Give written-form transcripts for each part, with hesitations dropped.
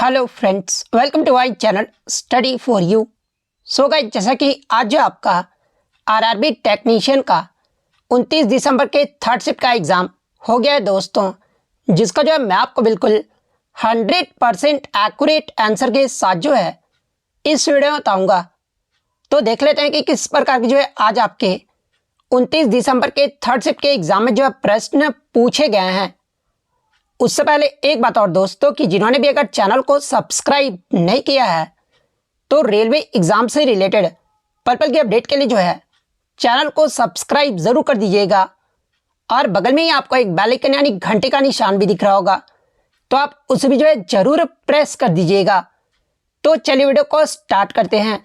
Hello friends, welcome to my channel study for you. So guys, जैसा कि आज जो आपका आरआरबी टेक्नीशियन का 29 दिसंबर के थर्ड शिफ्ट का एग्ज़ाम हो गया है दोस्तों, जिसका जो है मैं आपको बिल्कुल 100% एक्यूरेट आंसर के साथ जो है इस वीडियो में बताऊँगा। तो देख लेते हैं कि किस प्रकार की जो है आज आपके 29 दिसंबर के थर्ड शिफ्ट के एग्ज़ाम में जो है प्रश्न पूछे गए हैं। उससे पहले एक बात और दोस्तों, कि जिन्होंने भी अगर चैनल को सब्सक्राइब नहीं किया है तो रेलवे एग्ज़ाम से रिलेटेड पर्पल की अपडेट के लिए जो है चैनल को सब्सक्राइब ज़रूर कर दीजिएगा। और बगल में ही आपको एक बेल आइकन यानी घंटे का निशान भी दिख रहा होगा, तो आप उसे भी जो है ज़रूर प्रेस कर दीजिएगा। तो चलिए वीडियो को स्टार्ट करते हैं।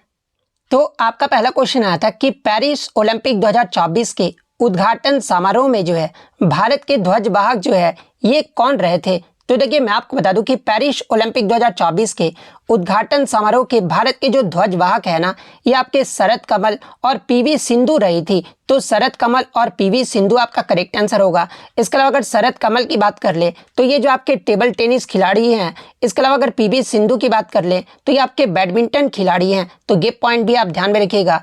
तो आपका पहला क्वेश्चन आया था कि पेरिस ओलंपिक 2024 के उद्घाटन समारोह में जो है भारत के ध्वजवाहक जो है ये कौन रहे थे। तो देखिए, मैं आपको बता दूं कि पेरिस ओलंपिक 2024 के उद्घाटन समारोह के भारत के जो ध्वजवाहक है ना, ये आपके शरद कमल और पीवी सिंधु रही थी। तो शरद कमल और पीवी सिंधु आपका करेक्ट आंसर होगा। इसके अलावा अगर शरद कमल की बात कर ले तो ये जो आपके टेबल टेनिस खिलाड़ी हैं। इसके अलावा अगर पीवी सिंधु की बात कर ले तो ये आपके बैडमिंटन खिलाड़ी हैं। तो ये पॉइंट भी आप ध्यान में रखिएगा।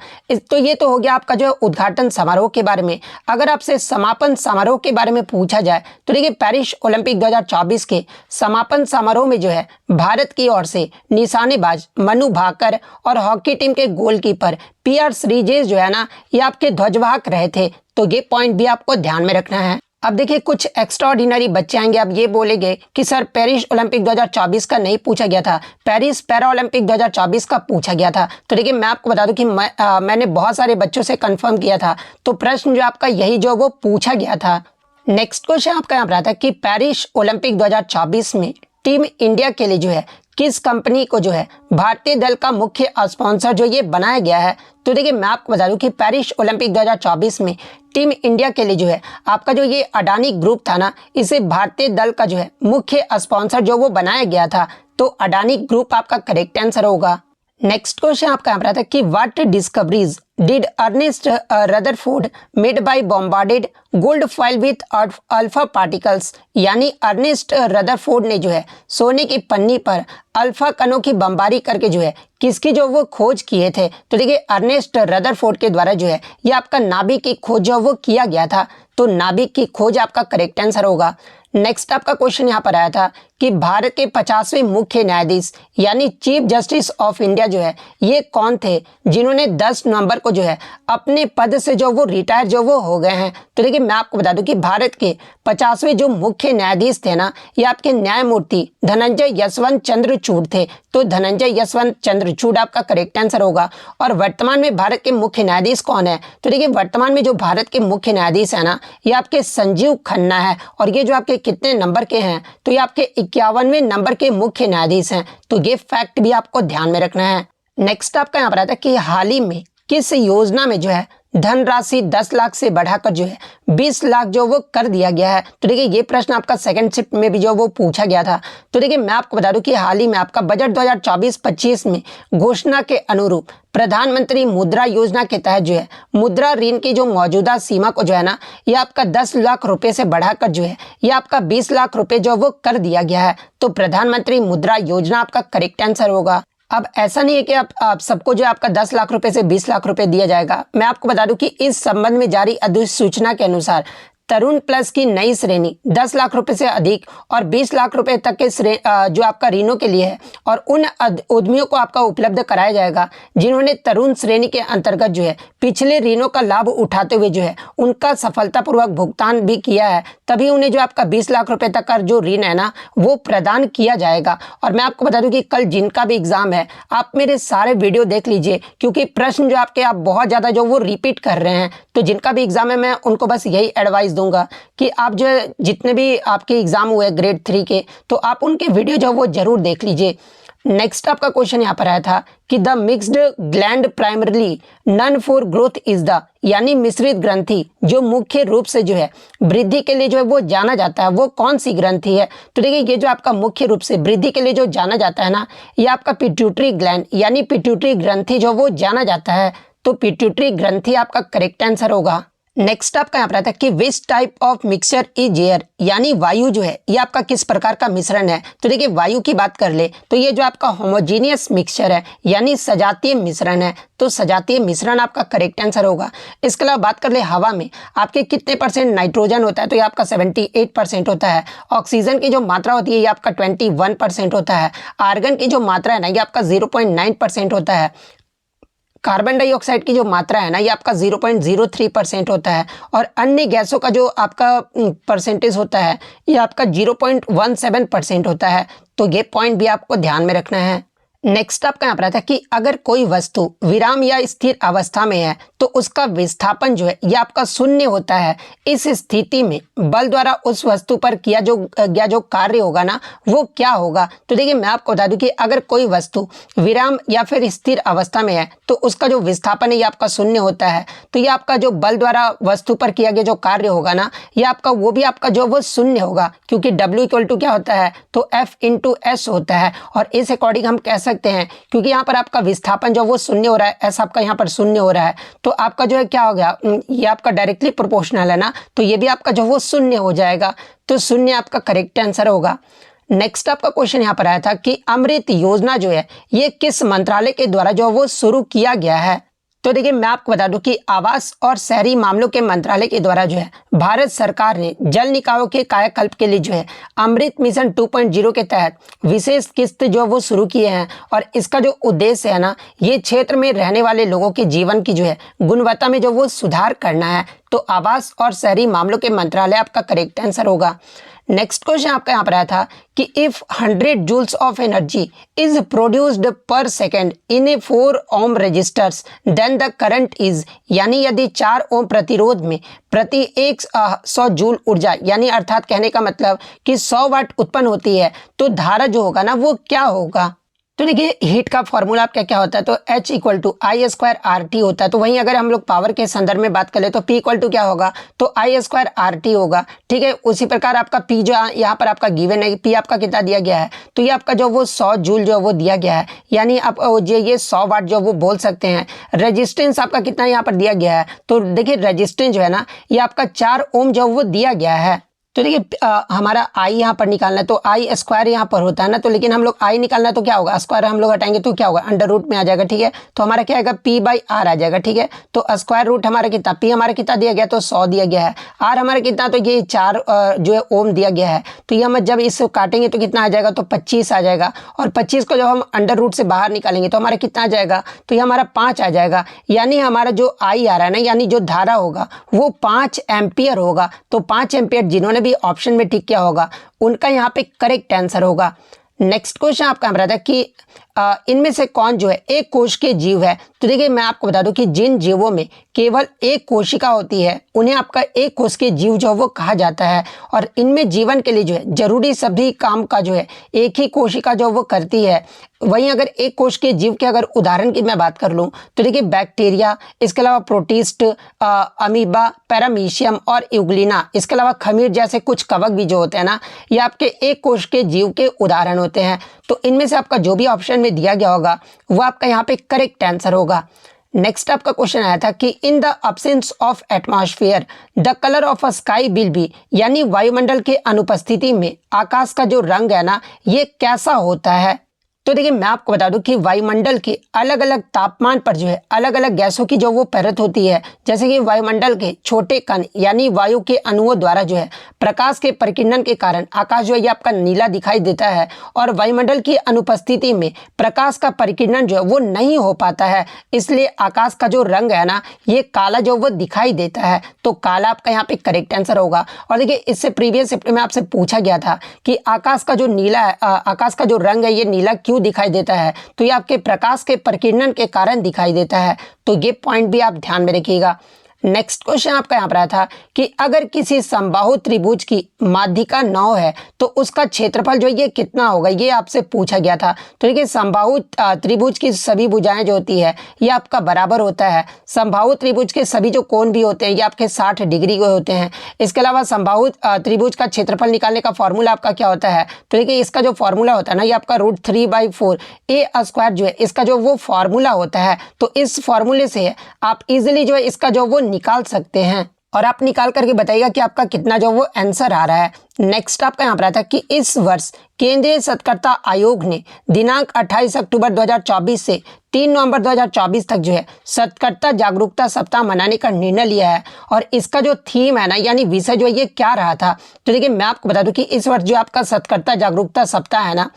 तो ये तो हो गया आपका जो उद्घाटन समारोह के बारे में। अगर आपसे समापन समारोह के बारे में पूछा जाए तो देखिए, पेरिस ओलंपिक 2024 के समापन समारोह में जो है भारत की ओर से निशानेबाज मनु भाकर और हॉकी टीम के गोलकीपर पीआर श्रीजेश जो है ना, ये आपके ध्वजवाहक रहे थे। तो ये पॉइंट भी आपको ध्यान में रखना है। अब देखिए, कुछ एक्स्ट्रा ऑर्डिनरी बच्चे आएंगे, अब ये बोलेंगे कि सर पेरिस ओलंपिक 2024 का नहीं पूछा गया था, पेरिस पैरा ओलंपिक 2024 का पूछा गया था। तो देखिए, मैं आपको बता दूं कि मैंने बहुत सारे बच्चों से कंफर्म किया था, तो प्रश्न जो आपका यही जो वो पूछा गया था। नेक्स्ट क्वेश्चन आपका यहाँ पर आता है कि पेरिस ओलंपिक 2024 में टीम इंडिया के लिए जो है किस कंपनी को जो है भारतीय दल का मुख्य स्पॉन्सर जो ये बनाया गया है। तो देखिए, मैं आपको बता दूं कि पेरिस ओलंपिक 2024 में टीम इंडिया के लिए जो है आपका जो ये अडानी ग्रुप था ना, इसे भारतीय दल का जो है मुख्य स्पॉन्सर जो वो बनाया गया था। तो अडानी ग्रुप आपका करेक्ट आंसर होगा। नेक्स्ट क्वेश्चन आपका यहाँ पर आता है कि what discoveries did Ernest Rutherford made by bombarded gold foil with alpha particles. यानी अर्नेस्ट रदरफोर्ड ने जो है सोने की पन्नी पर अल्फा कणों की बमबारी करके जो है किसकी जो वो खोज किए थे। तो देखिए, अर्नेस्ट रदरफोर्ड के द्वारा जो है ये आपका नाभिक की खोज जो वो किया गया था। तो नाभिक की खोज आपका करेक्ट आंसर होगा। नेक्स्ट आपका क्वेश्चन यहाँ पर आया था कि भारत के 50वें मुख्य न्यायाधीश यानी चीफ जस्टिस ऑफ इंडिया जो है ये कौन थे, जिन्होंने 10 नवंबर को जो है अपने पद से जो वो रिटायर जो वो हो गए हैं। तो देखिए, मैं आपको बता दूं कि भारत के 50वें जो मुख्य न्यायाधीश थे ना, ये आपके न्यायमूर्ति धनंजय यशवंत चंद्रचूड़ थे। तो धनंजय यशवंत चंद्रचूड़ आपका करेक्ट आंसर होगा। और वर्तमान में भारत के मुख्य न्यायाधीश कौन है। तो देखिए, वर्तमान में जो भारत के मुख्य न्यायाधीश है ना, ये आपके संजीव खन्ना है। और ये जो आपके कितने नंबर के हैं, तो ये आपके 51वें नंबर के मुख्य न्यायाधीश हैं। तो ये फैक्ट भी आपको ध्यान में रखना है। नेक्स्ट आपका यहाँ पर आता है कि हाल ही में किस योजना में जो है धनराशि 10 लाख से बढ़ाकर जो है 20 लाख जो वो कर दिया गया है। तो देखिए, ये प्रश्न आपका सेकंड शिफ्ट में भी जो वो पूछा गया था। तो देखिए, मैं आपको बता दूं कि हाल ही में आपका बजट 2024-25 में घोषणा के अनुरूप प्रधानमंत्री मुद्रा योजना के तहत जो है मुद्रा ऋण की जो मौजूदा सीमा को जो है ना, ये आपका 10 लाख रुपए से बढ़ाकर जो है ये आपका 20 लाख रुपए जो वो कर दिया गया है। तो प्रधानमंत्री मुद्रा योजना आपका करेक्ट आंसर होगा। अब ऐसा नहीं है कि आप सबको जो आपका 10 लाख रुपए से 20 लाख रुपए दिया जाएगा। मैं आपको बता दूं कि इस संबंध में जारी अधिसूचना के अनुसार तरुण प्लस की नई श्रेणी 10 लाख रुपए से अधिक और 20 लाख रुपए तक के जो आपका ऋणों के लिए है, और उन उद्यमियों को आपका उपलब्ध कराया जाएगा जिन्होंने तरुण श्रेणी के अंतर्गत जो है पिछले ऋणों का लाभ उठाते हुए जो है उनका सफलतापूर्वक भुगतान भी किया है, तभी उन्हें जो आपका 20 लाख रुपए तक का जो ऋण है ना वो प्रदान किया जाएगा। और मैं आपको बता दूं कि कल जिनका भी एग्जाम है, आप मेरे सारे वीडियो देख लीजिए, क्योंकि प्रश्न जो आपके आप बहुत ज़्यादा जो वो रिपीट कर रहे हैं। तो जिनका भी एग्जाम है, मैं उनको बस यही एडवाइस दूंगा कि आप जो जितने भी आपके एग्जाम हुए ग्रेड 3 के, तो आप उनके वीडियो जो वो जरूर देख लीजिए। नेक्स्ट आपका क्वेश्चन यहाँ पर आया था कि the mixed gland primarily known for growth is the, यानी मिश्रित ग्रंथि जो मुख्य रूप से जो है वृद्धि के लिए जो है वो जाना जाता है, वो कौन सी ग्रंथि है। तो देखिए, ये जो आपका मुख्य रूप से वृद्धि के लिए जो जाना जाता है ना, ये आपका पिट्यूटरी ग्लैंड यानी पिट्यूटरी ग्रंथि जो वो जाना जाता है। तो पिट्यूटरी ग्रंथि आपका करेक्ट आंसर होगा। नेक्स्ट आपका यहाँ पर आता है कि which type of mixture is air, यानी वायु जो है ये आपका किस प्रकार का मिश्रण है। तो देखिए वायु की बात कर ले तो ये जो आपका होमोजीनियस मिक्सचर है यानी सजातीय मिश्रण है, तो सजातीय मिश्रण आपका करेक्ट आंसर होगा। इसके अलावा बात कर ले हवा में आपके कितने परसेंट नाइट्रोजन होता है, तो ये आपका 78% होता है। ऑक्सीजन की जो मात्रा होती है ये आपका 21% होता है। आर्गन की जो मात्रा है ना ये आपका 0.9% होता है। कार्बन डाइऑक्साइड की जो मात्रा है ना ये आपका 0.03% होता है। और अन्य गैसों का जो आपका परसेंटेज होता है ये आपका 0.17% होता है। तो ये पॉइंट भी आपको ध्यान में रखना है। नेक्स्ट आपका यहाँ पर आता है कि अगर कोई वस्तु विराम या स्थिर अवस्था में है तो उसका विस्थापन जो है ये आपका शून्य होता है। इस स्थिति में बल द्वारा उस वस्तु पर किया जो कार्य होगा ना वो क्या होगा। तो देखिए मैं आपको बता दूं कि अगर कोई वस्तु विराम या फिर स्थिर अवस्था में है तो उसका जो विस्थापन है ये आपका शून्य होता है। तो ये आपका जो बल द्वारा वस्तु पर किया गया जो कार्य होगा ना ये आपका वो भी आपका जो वो शून्य होगा, क्योंकि W इक्वल टू क्या होता है तो F इंटू एस होता है। और इस अकॉर्डिंग हम कह सकते हैं क्योंकि यहाँ पर आपका विस्थापन जो वो शून्य हो रहा है, ऐसा आपका यहाँ पर शून्य हो रहा है, तो आपका जो है क्या हो गया, ये आपका डायरेक्टली प्रोपोर्शनल है ना, तो ये भी आपका जो वो शून्य हो जाएगा। तो शून्य आपका करेक्ट आंसर होगा। नेक्स्ट आपका क्वेश्चन यहाँ पर आया था कि अमृत योजना जो है ये किस मंत्रालय के द्वारा जो वो शुरू किया गया है। तो देखिए मैं आपको बता दूं कि आवास और शहरी मामलों के मंत्रालय के द्वारा जो है भारत सरकार ने जल निकायों के कायाकल्प के लिए जो है अमृत मिशन 2.0 के तहत विशेष किस्त जो वो शुरू किए हैं। और इसका जो उद्देश्य है ना ये क्षेत्र में रहने वाले लोगों के जीवन की जो है गुणवत्ता में जो वो सुधार करना है। तो आवास और शहरी मामलों के मंत्रालय आपका करेक्ट आंसर होगा। नेक्स्ट क्वेश्चन आपका यहाँ पर आया था कि if 100 joules of energy is produced per second in a 4 ohm resistors then the current is, यानी यदि 4 ओम प्रतिरोध में प्रति 100 जूल ऊर्जा, यानी अर्थात कहने का मतलब कि 100 वाट उत्पन्न होती है तो धारा जो होगा ना वो क्या होगा। तो देखिए हीट का फॉर्मूला आपका क्या होता है तो H equal to I square R T होता है। तो वहीं अगर हम लोग पावर के संदर्भ में बात करें तो P इक्वल टू क्या होगा तो आई स्क्वायर आर टी होगा। ठीक है, उसी प्रकार आपका P जो यहाँ पर आपका गिवन है, P आपका कितना दिया गया है तो ये आपका जो वो 100 जूल जो वो दिया गया है, यानी आप ये 100 वाट जो वो बोल सकते हैं। रेजिस्टेंस आपका कितना यहाँ पर दिया गया है तो देखिए रेजिस्टेंस जो है ना ये आपका 4 ओम जो वो दिया गया है। तो देखिए हमारा आई यहाँ पर निकालना है तो आई स्क्वायर यहाँ पर होता है ना, तो लेकिन हम लोग आई निकालना है तो क्या होगा स्क्वायर हम लोग हटाएंगे तो क्या होगा अंडर रूट में आ जाएगा। ठीक है, तो हमारा क्या आएगा P बाई आर आ जाएगा। ठीक है, तो स्क्वायर रूट हमारा कितना P हमारा कितना दिया गया तो 100 दिया गया है, आर हमारा कितना तो ये 4 जो है ओम दिया गया है। तो ये हम जब इसको काटेंगे तो कितना आ जाएगा तो 25 आ जाएगा। और 25 को जब हम अंडर रूट से बाहर निकालेंगे तो हमारा कितना आ जाएगा तो ये हमारा 5 आ जाएगा। यानी हमारा जो आई आ रहा है ना यानी जो धारा होगा वो 5 एम्पियर होगा। तो 5 एम्पियर जिन्होंने भी ऑप्शन में ठीक क्या होगा उनका यहाँ पे करेक्ट आंसर होगा। नेक्स्ट क्वेश्चन आपका हमारा था कि इनमें से कौन जो है एक कोश के जीव है। तो देखिए मैं आपको बता दूं कि जिन जीवों में केवल एक कोशिका होती है उन्हें आपका एक कोश के जीव जो वो कहा जाता है। और इनमें जीवन के लिए जो है जरूरी सभी काम का जो है एक ही कोशिका जो वो करती है। वहीं अगर एक कोश के जीव के अगर उदाहरण की मैं बात कर लूँ तो देखिए बैक्टीरिया, इसके अलावा प्रोटिस्ट, अमीबा, पैरामीशियम और यूग्लिना, इसके अलावा खमीर जैसे कुछ कवक भी जो होते हैं ना ये आपके एक कोश के जीव के उदाहरण होते हैं। तो इनमें से आपका जो भी ऑप्शन में दिया गया होगा वो आपका यहाँ पे करेक्ट आंसर होगा। नेक्स्ट आपका क्वेश्चन आया था कि in the absence of atmosphere the colour of a sky will be, यानी वायुमंडल के अनुपस्थिति में आकाश का जो रंग है ना ये कैसा होता है। तो देखिए मैं आपको बता दूं कि वायुमंडल के अलग अलग तापमान पर जो है अलग अलग गैसों की जो वो परत होती है। जैसे कि वायुमंडल के छोटे कण यानी वायु के अणुओं द्वारा जो है प्रकाश के परिकीर्णन के कारण आकाश जो है ये आपका नीला दिखाई देता है। और वायुमंडल की अनुपस्थिति में प्रकाश का परिकीर्णन जो है वो नहीं हो पाता है, इसलिए आकाश का जो रंग है ना ये काला जो वो दिखाई देता है। तो काला आपका यहाँ पे करेक्ट आंसर होगा। और देखिए इससे प्रीवियस शिफ्ट में आपसे पूछा गया था कि आकाश का जो नीला है, आकाश का जो रंग है ये नीला क्यों दिखाई देता है, तो ये आपके प्रकाश के परिकीर्णन के कारण दिखाई देता है। तो ये पॉइंट भी आप ध्यान में रखिएगा। नेक्स्ट क्वेश्चन आपका यहाँ पर आया था कि अगर किसी समबाहु त्रिभुज की माध्यिका 9 है तो उसका क्षेत्रफल जो ये कितना होगा, ये आपसे पूछा गया था। तो देखिए समबाहु त्रिभुज की सभी भुजाएं जो होती है ये आपका बराबर होता है। समबाहु त्रिभुज के सभी जो कोण भी होते हैं ये आपके 60 डिग्री के होते हैं। इसके अलावा समबाहु त्रिभुज का क्षेत्रफल निकालने का फॉर्मूला आपका क्या होता है, तो देखिए इसका जो फॉर्मूला होता है ना ये आपका √3/4 ए स्क्वायर जो है इसका जो वो फॉर्मूला होता है। तो इस फॉर्मूले से आप इजिली जो है इसका जो वो निकाल सकते हैं। और आप निकाल करके बताइएगा कि आपका कितना जो वो आंसर आ रहा है। नेक्स्ट आपका यहाँ पर आता है कि इस वर्ष केंद्रीय सतर्कता आयोग ने दिनांक 28 अक्टूबर 2024 से 3 नवंबर 2024 तक जो है सतर्कता जागरूकता सप्ताह मनाने का निर्णय लिया है। और इसका जो थीम है ना, यानी विषय जो है ये क्या रहा था, तो देखिए मैं आपको बता दूं कि इस वर्ष जो आपका सतर्कता जागरूकता सप्ताह है ना,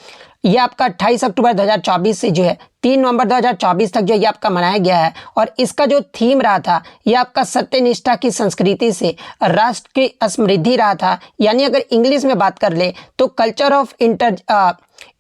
ये आपका 28 अक्टूबर 2024 से जो है 3 नवंबर 2024 तक जो ये आपका मनाया गया है। और इसका जो थीम रहा था ये आपका सत्यनिष्ठा की संस्कृति से राष्ट्र की समृद्धि रहा था, यानी अगर इंग्लिश में बात कर ले तो culture of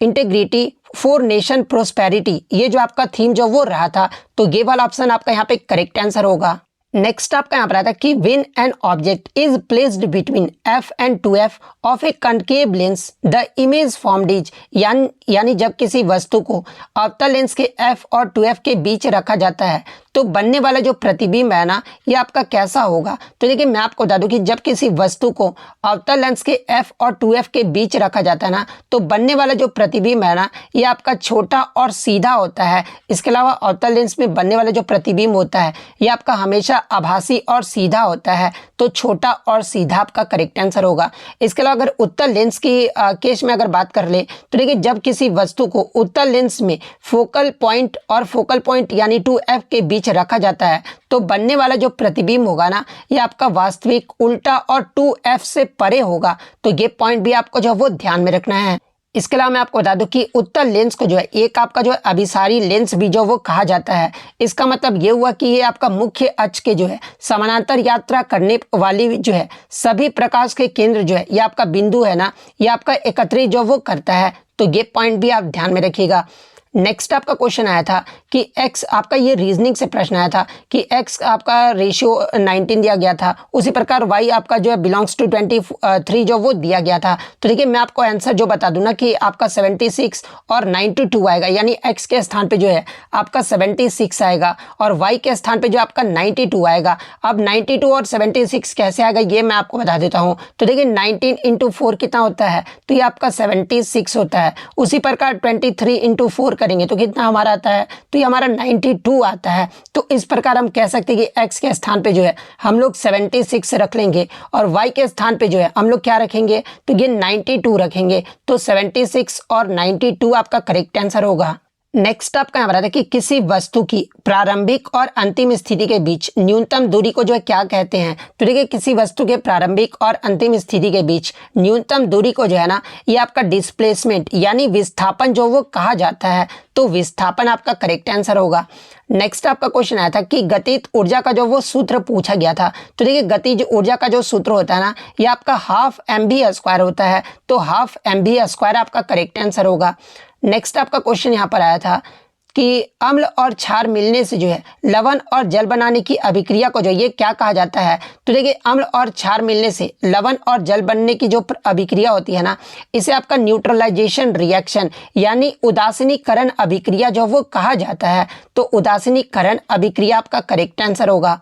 integrity for nation prosperity, ये जो आपका थीम जो वो रहा था। तो ये वाला ऑप्शन आपका यहाँ पे करेक्ट आंसर होगा। नेक्स्ट आपका यहाँ पर आता है कि when an object is placed between f and 2f of A concave lens the image formed is, यानी जब किसी वस्तु को अवतल लेंस के f और 2f के बीच रखा जाता है तो बनने वाला जो प्रतिबिंब है ना ये आपका कैसा होगा। तो देखिए मैं आपको बता दूं कि जब किसी वस्तु को अवतल लेंस के f और 2f के बीच रखा जाता है ना तो बनने वाला जो प्रतिबिंब है ना ये आपका छोटा और सीधा होता है। इसके अलावा अवतल लेंस में बनने वाला जो प्रतिबिंब होता है ये आपका हमेशा आभासी और सीधा होता है, तो छोटा और सीधा आपका करेक्ट आंसर होगा। इसके अलावा अगर उत्तल लेंस की केस में अगर बात कर ले तो देखिए जब किसी वस्तु को उत्तल लेंस में फोकल पॉइंट यानी 2f के बीच रखा जाता है तो बनने वाला जो प्रतिबिंब होगा ना ये आपका वास्तविक उल्टा और 2f से परे होगा। तो ये पॉइंट भी आपको जो वो ध्यान में रखना है। इसके अलावा मैं आपको बता दूं कि उत्तल लेंस को जो है एक आपका जो है अभिसारी लेंस भी जो वो कहा जाता है। इसका मतलब ये हुआ कि ये आपका मुख्य अक्ष के जो है समानांतर यात्रा करने वाली जो है सभी प्रकाश के केंद्र जो है ये आपका बिंदु है ना ये आपका एकत्रित जो वो करता है। तो ये पॉइंट भी आप ध्यान में रखिएगा। नेक्स्ट आपका क्वेश्चन आया था कि x आपका ये रीजनिंग से प्रश्न आया था कि x आपका रेशियो 19 दिया गया था, उसी प्रकार y आपका जो है बिलोंग्स टू 23 जो वो दिया गया था। तो देखिए मैं आपको आंसर जो बता दूं ना कि आपका 76 और 92 आएगा, यानी x के स्थान पे जो है आपका 76 आएगा और y के स्थान पे जो आपका 92 आएगा। अब 92 और 76 कैसे आएगा ये मैं आपको बता देता हूँ। तो देखिए 19 इंटू 4 कितना होता है, तो ये आपका 76 होता है। उसी प्रकार 23 इंटू 4 करेंगे तो कितना हमारा आता है, तो ये हमारा 92 आता है। तो इस प्रकार हम कह सकते हैं कि x के स्थान पे जो है हम लोग 76 रख लेंगे और y के स्थान पे जो है हम लोग क्या रखेंगे, तो ये 92 रखेंगे। तो 76 और 92 आपका करेक्ट आंसर होगा। नेक्स्ट आपका यहाँ पर आता है कि किसी वस्तु की प्रारंभिक और अंतिम स्थिति के बीच न्यूनतम दूरी को जो है क्या कहते हैं। तो देखिए किसी वस्तु के प्रारंभिक और अंतिम स्थिति के बीच न्यूनतम दूरी को जो है ना ये आपका डिस्प्लेसमेंट यानी विस्थापन जो वो कहा जाता है। तो विस्थापन आपका करेक्ट आंसर होगा। नेक्स्ट आपका क्वेश्चन आया था कि गतिज ऊर्जा का जो वो सूत्र पूछा गया था। तो देखिए गतिज ऊर्जा का जो सूत्र होता है ना ये आपका हाफ mv² होता है। तो हाफ mv² आपका करेक्ट आंसर होगा। नेक्स्ट आपका क्वेश्चन यहाँ पर आया था कि अम्ल और क्षार मिलने से जो है लवण और जल बनाने की अभिक्रिया को जो ये क्या कहा जाता है। तो देखिए अम्ल और क्षार मिलने से लवण और जल बनने की जो अभिक्रिया होती है ना इसे आपका न्यूट्रलाइजेशन रिएक्शन यानी उदासीनीकरण अभिक्रिया जो वो कहा जाता है। तो उदासीनीकरण अभिक्रिया आपका करेक्ट आंसर होगा।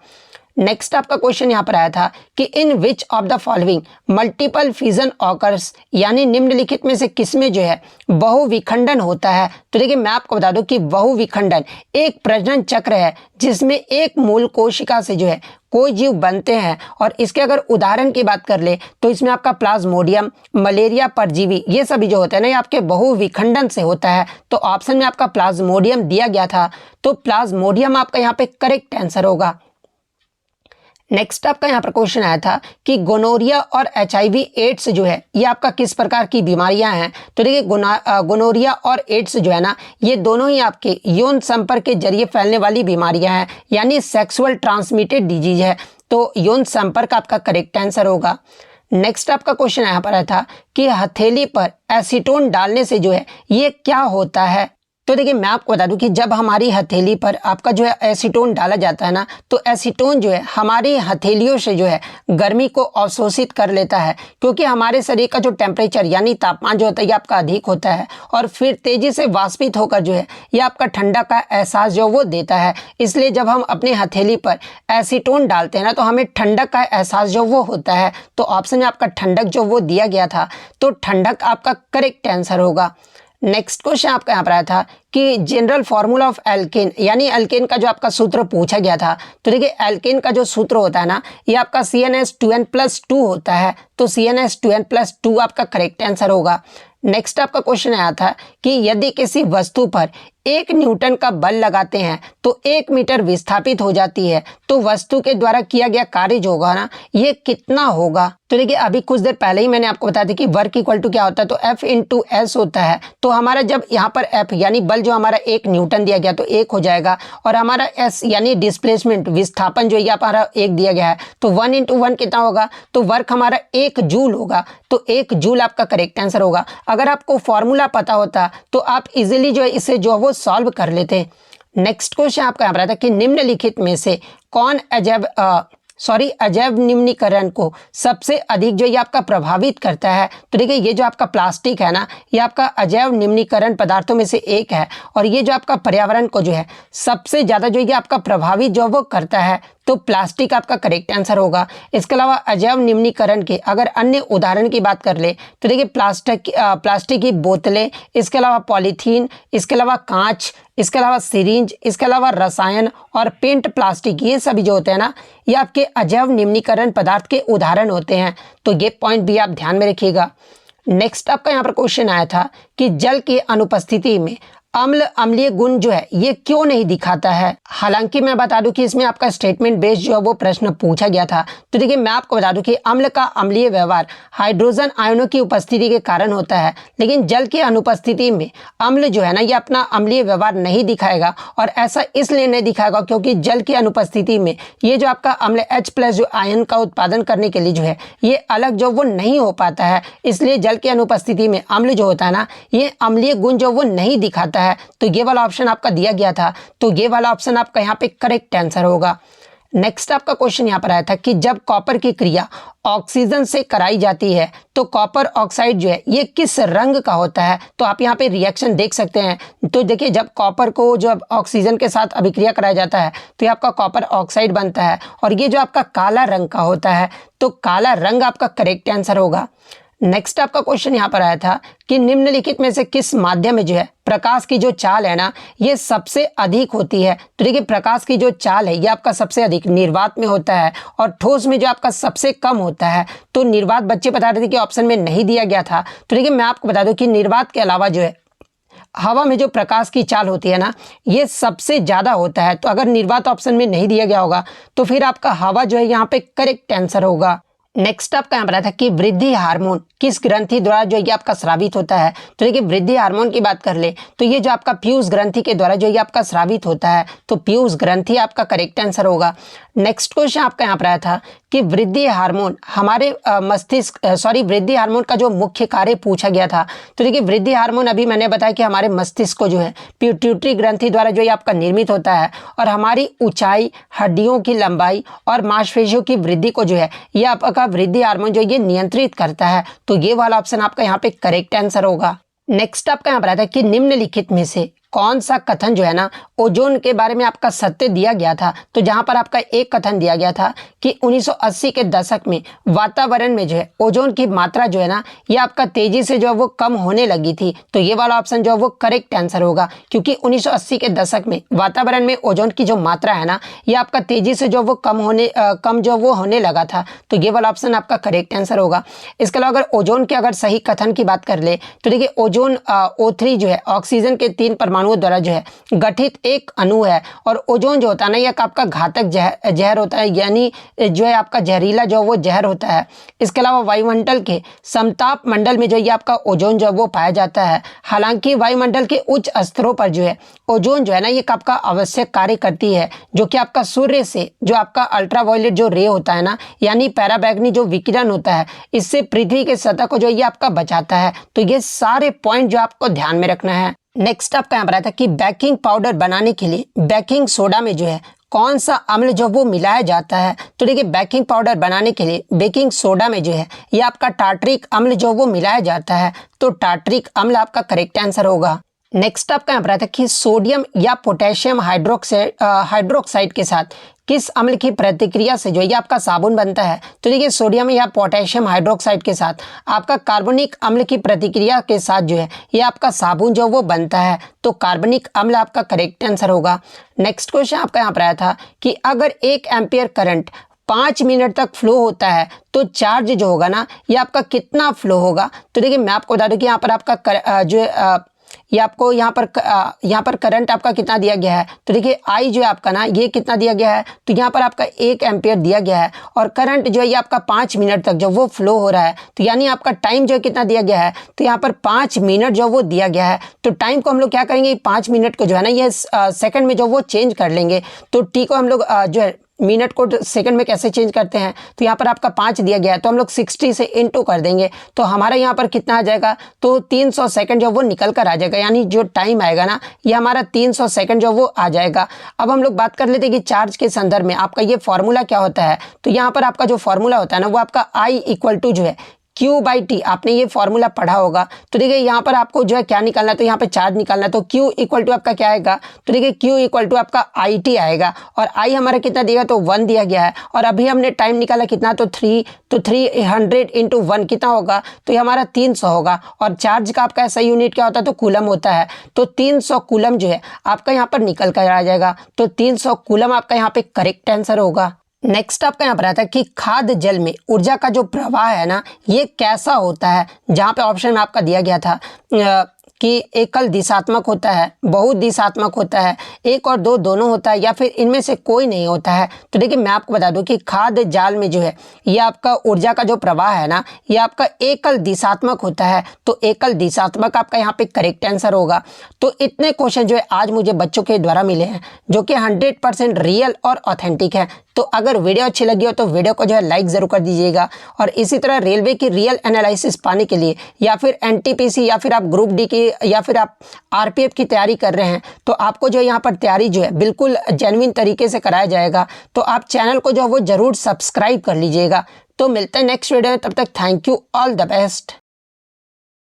नेक्स्ट आपका क्वेश्चन यहाँ पर आया था कि in which of the following multiple fission occurs, यानी निम्नलिखित में से किसमें जो है बहुविखंडन होता है। तो देखिए मैं आपको बता दूं कि बहुविखंडन एक प्रजनन चक्र है जिसमें एक मूल कोशिका से जो है कोई जीव बनते हैं। और इसके अगर उदाहरण की बात कर ले तो इसमें आपका प्लाज्मोडियम, मलेरिया परजीवी ये सभी जो होते हैं ना ये आपके बहुविखंडन से होता है। तो ऑप्शन में आपका प्लाज्मोडियम दिया गया था, तो प्लाज्मोडियम आपका यहाँ पे करेक्ट आंसर होगा। नेक्स्ट आपका यहाँ पर क्वेश्चन आया था कि गोनोरिया और HIV एड्स जो है ये आपका किस प्रकार की बीमारियां हैं। तो देखिए गोनोरिया और एड्स जो है ना ये दोनों ही आपके यौन संपर्क के जरिए फैलने वाली बीमारियां हैं, यानी सेक्सुअल ट्रांसमिटेड डिजीज है। तो यौन संपर्क आपका करेक्ट आंसर होगा। नेक्स्ट आपका क्वेश्चन यहाँ पर आया था कि हथेली पर एसीटोन डालने से जो है ये क्या होता है। तो देखिए मैं आपको बता दूं कि जब हमारी हथेली पर आपका जो है एसीटोन डाला जाता है ना तो एसीटोन जो है हमारी हथेलियों से जो है गर्मी को अवशोषित कर लेता है, क्योंकि हमारे शरीर का जो टेम्परेचर यानी तापमान जो होता है ये आपका अधिक होता है और फिर तेजी से वाष्पित होकर जो है ये आपका ठंडा का एहसास जो वो देता है। इसलिए जब हम अपनी हथेली पर एसीटोन डालते हैं ना तो हमें ठंडक का एहसास जो वो होता है। तो ऑप्शन में आपका ठंडक जो वो दिया गया था, तो ठंडक आपका करेक्ट आंसर होगा। नेक्स्ट क्वेश्चन आपका यहाँ पर आया था कि कि जनरल फार्मूला ऑफ एल्केन, यानी एल्केन का जो आपका सूत्र पूछा गया था, तो देखिए एल्केन का जो सूत्र होता है ना, ये आपका CnH2n+2 होता है। तो CnH2n+2 आपका करेक्ट आंसर होगा। नेक्स्ट आपका क्वेश्चन आया था कि यदि किसी वस्तु पर 1 न्यूटन का बल लगाते हैं तो 1 मीटर विस्थापित हो जाती है, तो वस्तु के द्वारा किया गया कार्य जो होगा ना, ये कितना होगा। तो देखिए अभी कुछ देर पहले ही मैंने आपको बताया था कि वर्क इक्वल टू क्या होता है, तो F इंटू एस होता है। तो हमारा जब यहाँ पर F यानी बल जो हमारा 1 न्यूटन दिया गया तो 1 हो जाएगा, और हमारा S यानी डिस्प्लेसमेंट विस्थापन जो यहाँ पर 1 दिया गया है, तो 1 इंटू 1 कितना होगा, तो वर्क हमारा 1 जूल होगा। तो 1 जूल आपका करेक्ट आंसर होगा। अगर आपको फॉर्मूला पता होता तो आप इजीली जो है इसे जो है वो सॉल्व कर लेते। नेक्स्ट क्वेश्चन आपका यहाँ पर आता है कि निम्नलिखित में से कौन अजैव निम्नीकरण को सबसे अधिक जो ये आपका प्रभावित करता है। तो देखिए ये जो आपका प्लास्टिक है ना, ये आपका अजैव निम्नीकरण पदार्थों में से एक है, और ये जो आपका पर्यावरण को जो है सबसे ज़्यादा जो ये आपका प्रभावित जो वो करता है, तो प्लास्टिक आपका करेक्ट आंसर होगा। इसके अलावा अजैव निम्नीकरण के अगर अन्य उदाहरण की बात कर ले तो देखिए प्लास्टिक की बोतलें, इसके अलावा पॉलीथीन, इसके अलावा कांच, इसके अलावा सिरिंज, इसके अलावा रसायन और पेंट प्लास्टिक, ये सभी जो होते हैं ना, ये आपके अजैव निम्नीकरण पदार्थ के उदाहरण होते हैं। तो ये पॉइंट भी आप ध्यान में रखिएगा। नेक्स्ट आपका यहाँ पर क्वेश्चन आया था कि जल की अनुपस्थिति में अम्लीय गुण जो है ये क्यों नहीं दिखाता है। हालांकि मैं बता दूं कि इसमें आपका स्टेटमेंट बेस्ड जो है वो प्रश्न पूछा गया था। तो देखिए मैं आपको बता दूं कि अम्ल का अम्लीय व्यवहार हाइड्रोजन आयनों की उपस्थिति के कारण होता है, लेकिन जल की अनुपस्थिति में अम्ल जो है ना, ये अपना अम्लीय व्यवहार नहीं दिखाएगा। और ऐसा इसलिए नहीं दिखाएगा क्योंकि जल की अनुपस्थिति में ये जो आपका अम्ल H+ जो आयन का उत्पादन करने के लिए जो है ये अलग जो वो नहीं हो पाता है, इसलिए जल की अनुपस्थिति में अम्ल जो होता है ना, ये अम्लीय गुण जो वो नहीं दिखाता है। तो ये वाला ऑप्शन आपका दिया गया था, तो ये वाला ऑप्शन आपका यहाँ पे करेक्ट आंसर होगा। नेक्स्ट आपका क्वेश्चन यहाँ पर आया था कि जब कॉपर की क्रिया ऑक्सीजन से कराई जाती है तो कॉपर ऑक्साइड जो है ये किस रंग का होता है। तो आप यहाँ पे रिएक्शन देख सकते हैं। तो देखिए जब कॉपर को जब ऑक्सीजन के साथ अभिक्रिया कराया जाता है तो ये आपका कॉपर ऑक्साइड बनता है, और ये जो आपका काला रंग का होता है, तो काला रंग आपका करेक्ट आंसर होगा। नेक्स्ट आपका क्वेश्चन यहाँ पर आया था कि निम्नलिखित में से किस माध्यम में जो है प्रकाश की जो चाल है ना, ये सबसे अधिक होती है। तो देखिए प्रकाश की जो चाल है ये आपका सबसे अधिक निर्वात में होता है, और ठोस में जो आपका सबसे कम होता है। तो निर्वात बच्चे बता रहे थे कि ऑप्शन में नहीं दिया गया था। तो देखिए मैं आपको बता दूं कि निर्वात के अलावा जो है हवा में जो प्रकाश की चाल होती है ना, ये सबसे ज़्यादा होता है। तो अगर निर्वात ऑप्शन में नहीं दिया गया होगा तो फिर आपका हवा जो है यहाँ पे करेक्ट आंसर होगा। नेक्स्ट आपका यहाँ पर था कि वृद्धि हार्मोन किस ग्रंथि द्वारा जो ये आपका स्रावित होता है। तो देखिए वृद्धि हार्मोन की बात कर ले तो ये जो आपका पीयूष ग्रंथि के द्वारा जो ये आपका स्रावित होता है, तो पीयूष ग्रंथि आपका करेक्ट आंसर होगा। नेक्स्ट क्वेश्चन आपका यहाँ पर आया था कि वृद्धि हार्मोन हमारे वृद्धि हार्मोन का जो मुख्य कार्य पूछा गया था। तो देखिए वृद्धि हार्मोन अभी मैंने बताया कि हमारे मस्तिष्क को जो है पिट्यूटरी ग्रंथि द्वारा जो ये आपका निर्मित होता है, और हमारी ऊंचाई, हड्डियों की लंबाई और मांसपेशियों की वृद्धि को जो है ये आपका वृद्धि हार्मोन जो ये नियंत्रित करता है। तो ये वाला ऑप्शन आपका यहाँ पे करेक्ट आंसर होगा। नेक्स्ट आपका यहाँ पर आता है कि निम्नलिखित में से कौन सा कथन जो है ना ओजोन के बारे में आपका सत्य दिया गया था। तो जहां पर आपका एक कथन दिया गया था कि 1980 के दशक में वातावरण में जो है ओजोन की मात्रा जो है ना ये आपका तेजी से जो है वो कम होने लगी थी। तो ये वाला ऑप्शन जो है वो करेक्ट आंसर होगा, क्योंकि 1980 के दशक में वातावरण में ओजोन की जो मात्रा है ना ये आपका तेजी से जो वो कम जो वो होने लगा था। तो ये वाला ऑप्शन आपका करेक्ट आंसर होगा। इसके अलावा अगर ओजोन के अगर सही कथन की बात कर ले तो देखिए ओजोन O3 जो है ऑक्सीजन के 3 परमाणुओं द्वारा जो है गठित एक अणु है, और ओजोन जो होता है ना ये आपका घातक जहर होता है, यानी जो है आपका जहरीला जो वो जहर होता है। इसके अलावा वायुमंडल के समताप मंडल में जो ये आपका ओजोन जो वो पाया जाता है। हालांकि वायुमंडल के उच्च स्तरों पर जो है ओजोन जो है ना ये आपका आवश्यक कार्य करती है, जो कि आपका सूर्य से जो आपका अल्ट्रावायलेट जो रे होता है ना, यानी पैराबैंगनी जो विकिरण होता है, इससे पृथ्वी के सतह को जो ये आपका बचाता है। तो ये सारे पॉइंट जो आपको ध्यान में रखना है। नेक्स्ट आपका यहाँ पर आता है कि बेकिंग पाउडर बनाने के लिए बेकिंग सोडा में जो है कौन सा अम्ल जो वो मिलाया जाता है। तो देखिए बेकिंग पाउडर बनाने के लिए बेकिंग सोडा में जो है ये आपका टार्टरिक अम्ल जो वो मिलाया जाता है। तो टार्टरिक अम्ल आपका करेक्ट आंसर होगा। नेक्स्ट आपका यहाँ पर आता है कि सोडियम या पोटेशियम हाइड्रोक्साइड के साथ किस अम्ल की प्रतिक्रिया से जो ये आपका साबुन बनता है। तो देखिए सोडियम या पोटेशियम हाइड्रोक्साइड के साथ आपका कार्बनिक अम्ल की प्रतिक्रिया के साथ जो है ये आपका साबुन जो वो बनता है। तो कार्बनिक अम्ल आपका करेक्ट आंसर होगा। नेक्स्ट क्वेश्चन आपका यहाँ पर आया था कि अगर 1 एम्पियर करंट 5 मिनट तक फ्लो होता है तो चार्ज जो होगा ना ये आपका कितना फ्लो होगा। तो देखिए मैं आपको बता दूं कि यहाँ पर आपका ये आपको यहाँ पर करंट आपका कितना दिया गया है। तो देखिए आई जो है आपका ना ये कितना दिया गया है, तो यहाँ पर आपका 1 एम्पियर दिया गया है और करंट जो है ये आपका 5 मिनट तक जब वो फ्लो हो रहा है तो यानी आपका टाइम जो है कितना दिया गया है, तो यहाँ पर 5 मिनट जो वो दिया गया है। तो टाइम को हम लोग क्या करेंगे, 5 मिनट को जो है ना ये सेकंड में जो वो चेंज कर लेंगे। तो टी को हम लोग जो है मिनट को सेकंड में कैसे चेंज करते हैं, तो यहाँ पर आपका 5 दिया गया है तो हम लोग 60 से इनटू कर देंगे तो हमारा यहाँ पर कितना आ जाएगा, तो 300 सेकंड जो वो निकल कर आ जाएगा। यानी जो टाइम आएगा ना ये हमारा 300 सेकंड जो वो आ जाएगा। अब हम लोग बात कर लेते हैं कि चार्ज के संदर्भ में आपका ये फॉर्मूला क्या होता है। तो यहाँ पर आपका जो फॉर्मूला होता है ना वो आपका I इक्वल टू जो है Q/T, आपने ये फॉर्मूला पढ़ा होगा। तो देखिए यहाँ पर आपको जो है क्या निकालना है, तो यहाँ पे चार्ज निकालना है। तो Q इक्वल टू आपका क्या आएगा, तो देखिए Q इक्वल टू आपका IT आएगा और I हमारा कितना दिया, तो 1 दिया गया है और अभी हमने टाइम निकाला कितना, तो 3, तो 300 इंटू 1 कितना होगा, तो ये हमारा 300 होगा। और चार्ज का आपका ऐसा यूनिट क्या होता है, तो कूलम होता है। तो 300 कूलम जो है आपका यहाँ पर निकल कर आ जाएगा। तो 300 कूलम आपका यहाँ पे करेक्ट आंसर होगा। नेक्स्ट आपका यहाँ पर आता है कि खाद्य जल में ऊर्जा का जो प्रवाह है ना ये कैसा होता है। जहाँ पे ऑप्शन में आपका दिया गया था कि एकल दिशात्मक होता है, बहुत दिशात्मक होता है, 1 और 2 दोनों होता है, या फिर इनमें से कोई नहीं होता है। तो देखिए मैं आपको बता दूं कि खाद्य जाल में जो है ये आपका ऊर्जा का जो प्रवाह है ना ये आपका एकल दिशात्मक होता है। तो एकल दिशात्मक आपका यहाँ पे करेक्ट आंसर होगा। तो इतने क्वेश्चन जो है आज मुझे बच्चों के द्वारा मिले हैं जो कि 100% रियल और ऑथेंटिक है। तो अगर वीडियो अच्छी लगी हो तो वीडियो को जो है लाइक ज़रूर कर दीजिएगा और इसी तरह रेलवे की रियल एनालिसिस पाने के लिए या फिर NTPC या फिर आप ग्रुप डी की या फिर आप RPF की तैयारी कर रहे हैं तो आपको जो यहाँ पर तैयारी जो है बिल्कुल जेन्युइन तरीके से कराया जाएगा। तो आप चैनल को जो है वो ज़रूर सब्सक्राइब कर लीजिएगा। तो मिलते हैं नेक्स्ट वीडियो में, तब तक thank you, all the best.